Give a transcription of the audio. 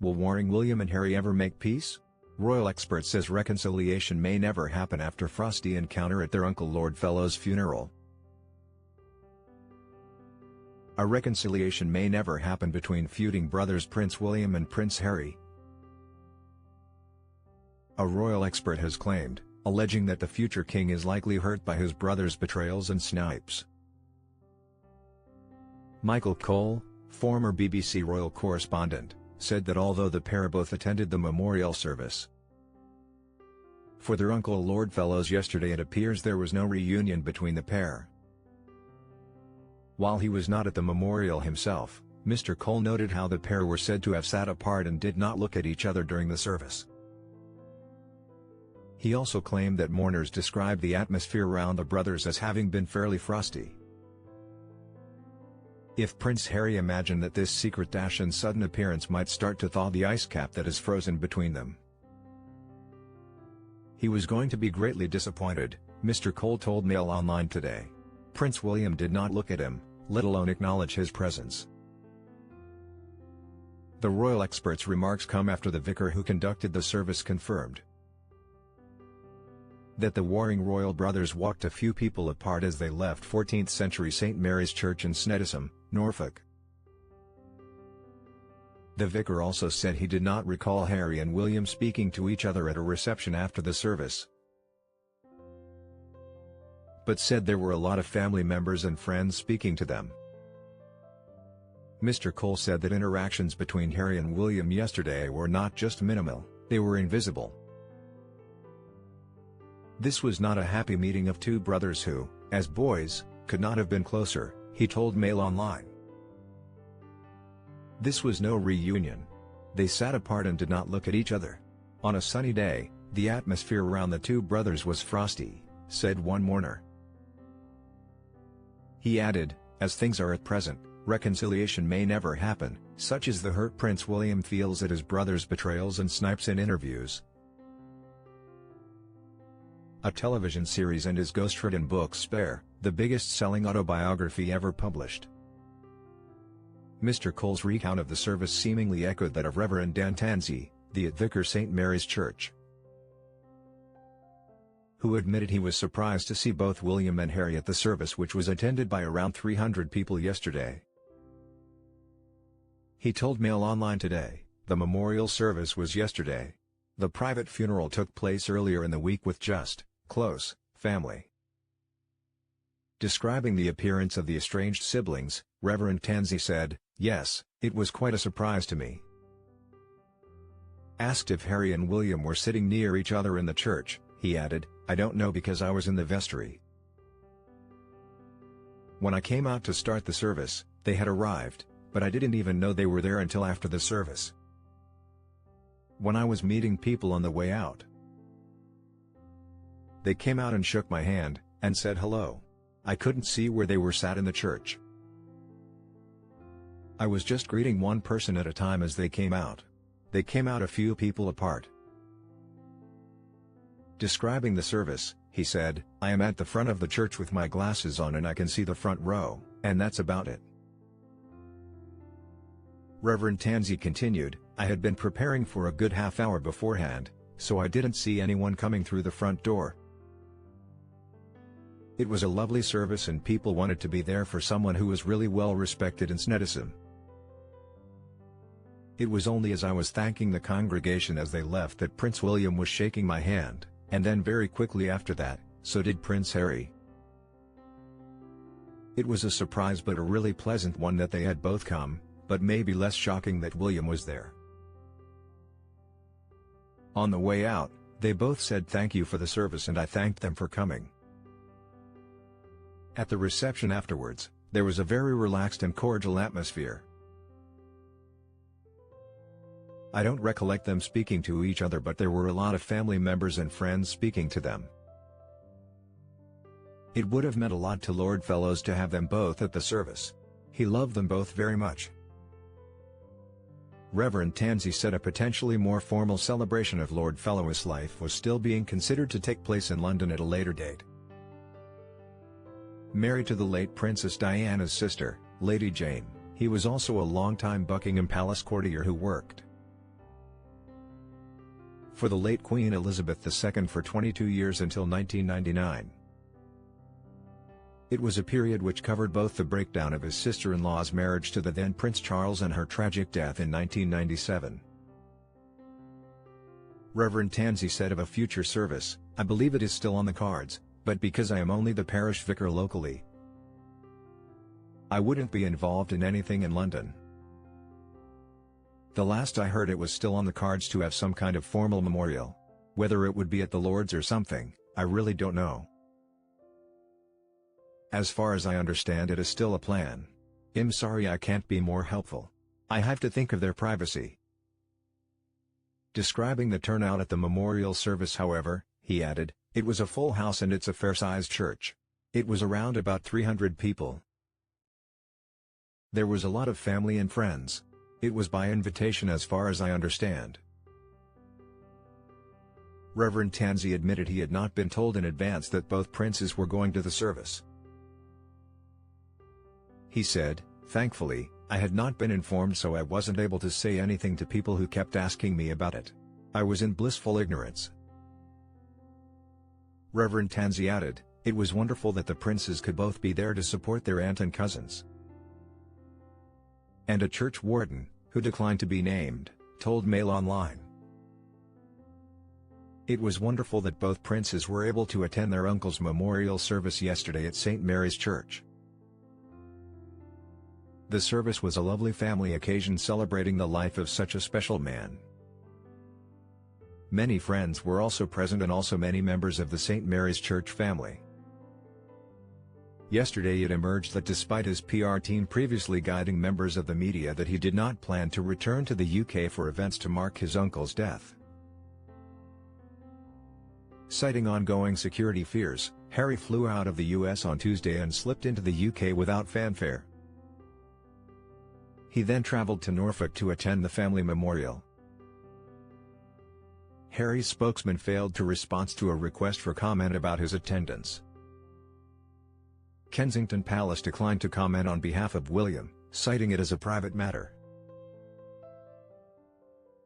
Will warring William and Harry ever make peace? Royal expert says reconciliation may never happen after frosty encounter at their Uncle Lord Fellow's funeral. A reconciliation may never happen between feuding brothers Prince William and Prince Harry. A royal expert has claimed, alleging that the future king is likely hurt by his brother's betrayals and snipes. Michael Cole, former BBC royal correspondent, said that although the pair both attended the memorial service for their Uncle Lord Fellows yesterday, it appears there was no reunion between the pair. While he was not at the memorial himself, Mr. Cole noted how the pair were said to have sat apart and did not look at each other during the service. He also claimed that mourners described the atmosphere around the brothers as having been fairly frosty. If Prince Harry imagined that this secret dash and sudden appearance might start to thaw the ice cap that is frozen between them, he was going to be greatly disappointed, Mr. Cole told Mail Online today. Prince William did not look at him, let alone acknowledge his presence. The royal expert's remarks come after the vicar who conducted the service confirmed that the warring royal brothers walked a few people apart as they left 14th-century St. Mary's Church in Sneddisham, Norfolk. The vicar also said he did not recall Harry and William speaking to each other at a reception after the service, but said there were a lot of family members and friends speaking to them. Mr. Cole said that interactions between Harry and William yesterday were not just minimal, they were invisible. This was not a happy meeting of two brothers who, as boys, could not have been closer, he told Mail Online. This was no reunion. They sat apart and did not look at each other. On a sunny day, the atmosphere around the two brothers was frosty, said one mourner. He added, as things are at present, reconciliation may never happen, such is the hurt Prince William feels at his brother's betrayals and snipes in interviews. A television series and his ghost-written book Spare, the biggest-selling autobiography ever published. Mr. Cole's recount of the service seemingly echoed that of Reverend Dan Tansey, the vicar St. Mary's Church, who admitted he was surprised to see both William and Harry at the service, which was attended by around 300 people yesterday. He told Mail Online today, the memorial service was yesterday. The private funeral took place earlier in the week with just close family. Describing the appearance of the estranged siblings, Reverend Tansey said, "Yes, it was quite a surprise to me." Asked if Harry and William were sitting near each other in the church, he added, "I don't know because I was in the vestry. When I came out to start the service, they had arrived, but I didn't even know they were there until after the service. When I was meeting people on the way out, they came out and shook my hand, and said hello. I couldn't see where they were sat in the church. I was just greeting one person at a time as they came out. They came out a few people apart." Describing the service, he said, "I am at the front of the church with my glasses on and I can see the front row, and that's about it." Reverend Tansey continued, "I had been preparing for a good half hour beforehand, so I didn't see anyone coming through the front door. It was a lovely service and people wanted to be there for someone who was really well respected in Sneddisham. It was only as I was thanking the congregation as they left that Prince William was shaking my hand, and then very quickly after that, so did Prince Harry. It was a surprise but a really pleasant one that they had both come, but maybe less shocking that William was there. On the way out, they both said thank you for the service and I thanked them for coming." At the reception afterwards, there was a very relaxed and cordial atmosphere. "I don't recollect them speaking to each other, but there were a lot of family members and friends speaking to them. It would have meant a lot to Lord Fellows to have them both at the service. He loved them both very much." Reverend Tansey said a potentially more formal celebration of Lord Fellow's life was still being considered to take place in London at a later date. Married to the late Princess Diana's sister, Lady Jane, he was also a longtime Buckingham Palace courtier who worked for the late Queen Elizabeth II for 22 years until 1999. It was a period which covered both the breakdown of his sister-in-law's marriage to the then Prince Charles and her tragic death in 1997. Reverend Tansey said of a future service, "I believe it is still on the cards, but because I am only the parish vicar locally, I wouldn't be involved in anything in London. The last I heard it was still on the cards to have some kind of formal memorial. Whether it would be at the Lords or something, I really don't know. As far as I understand it is still a plan. I'm sorry I can't be more helpful. I have to think of their privacy." Describing the turnout at the memorial service, however, he added, "It was a full house and it's a fair-sized church. It was around about 300 people. There was a lot of family and friends. It was by invitation as far as I understand." Reverend Tansey admitted he had not been told in advance that both princes were going to the service. He said, "Thankfully, I had not been informed, so I wasn't able to say anything to people who kept asking me about it. I was in blissful ignorance." Reverend Tansey added, "It was wonderful that the princes could both be there to support their aunt and cousins." And a church warden, who declined to be named, told Mail Online, "It was wonderful that both princes were able to attend their uncle's memorial service yesterday at St. Mary's Church. The service was a lovely family occasion celebrating the life of such a special man. Many friends were also present and also many members of the St. Mary's Church family." Yesterday it emerged that despite his PR team previously guiding members of the media that he did not plan to return to the UK for events to mark his uncle's death. Citing ongoing security fears, Harry flew out of the US on Tuesday and slipped into the UK without fanfare. He then travelled to Norfolk to attend the family memorial. Harry's spokesman failed to respond to a request for comment about his attendance. Kensington Palace declined to comment on behalf of William, citing it as a private matter.